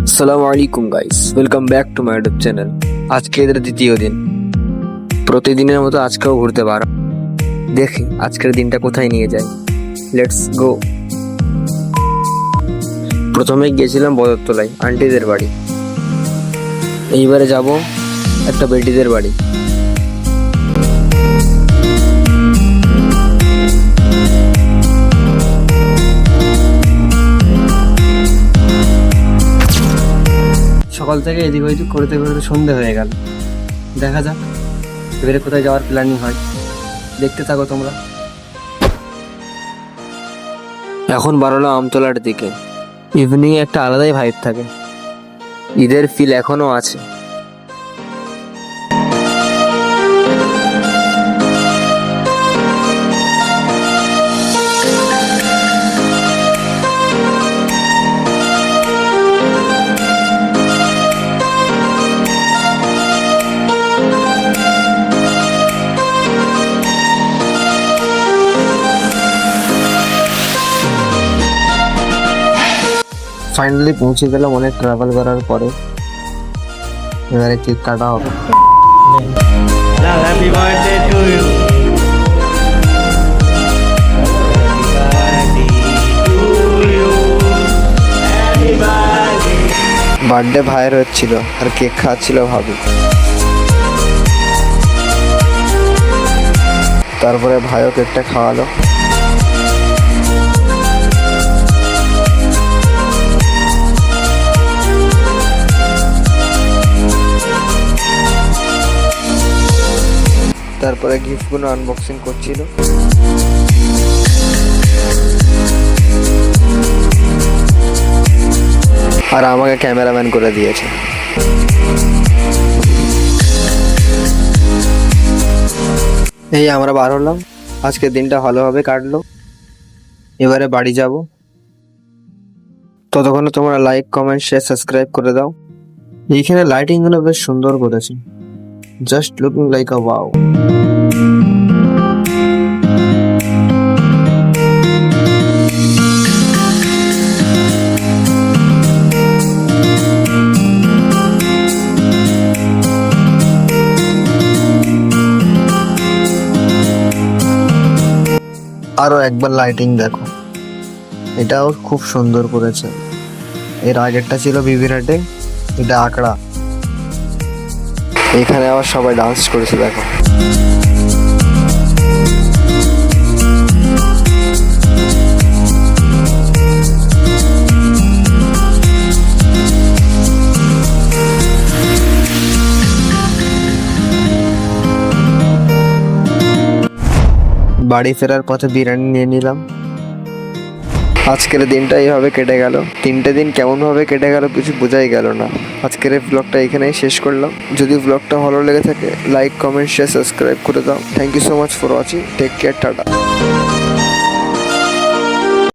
আসসালামু আলাইকুম guys, welcome back to my YouTube channel. আজকে এদের দ্বিতীয় দিন। প্রতিদিনের মতো আজকেও ঘুরতে পারো। দেখি আজকের দিনটা কোথায় নিয়ে যায়। Let's go. প্রথমে গিয়েছিলাম বদরতলায় আন্টিদের বাড়ি। এইবারে যাব একটা বেটিদের বাড়ি। সকাল থেকে এদিক ওইদিক করতে করতে সন্ধে হয়ে গেল। দেখা যাক এবারে কোথায় যাওয়ার প্ল্যানিং হয়। দেখতে থাকো তোমরা। এখন বারোলাম আমতলার দিকে। ইভিনিং একটা আলাদাই ভাইব থাকে। ঈদের ফিল এখনো আছে। ফাইনালি পৌঁছে গেলাম অনেক ট্রাভেল করার পরে। এবারে কেক কাটা হবে। Happy birthday to you. Birthday ভাইয়ের হচ্ছিল আর কেক খাচ্ছিল ভাবি। তারপরে ভাইও কেকটা খাওয়ালো। তারপরে গিফটগুলো আনবক্সিং করছিল। আর আমাকে ক্যামেরাম্যান করে দিয়েছে। এই আমরা বার হলাম। আজকের দিনটা ভালোভাবে কাটলো। এবারে বাড়ি যাব। ততক্ষণে তোমরা লাইক, কমেন্ট, শেয়ার, সাবস্ক্রাইব করে দাও। এইখানে লাইটিং গুলো বেশ সুন্দর করেছে। জাস্ট লুকিং লাইক আ ওয়াও। আরো একবার লাইটিং দেখো, এটাও খুব সুন্দর করেছে। এর আগেরটা ছিল বিবিরহাটে, এটা আকড়া। এখানে আবার সবাই ডান্স করেছে দেখো। বাড়ি ফেরার পথে বিরিয়ানি নিয়ে নিলাম। আজকের দিনটা এইভাবে কেটে গেল। 3টে দিন কেমন ভাবে কেটে গেল কিছু বোঝাই গেল না। আজকের এই ব্লগটা এখানেই শেষ করলাম। যদি ব্লগটা ভালো লেগে থাকে লাইক, কমেন্ট, শেয়ার, সাবস্ক্রাইব করে দাও। Thank you so much for watching. Take care, tata.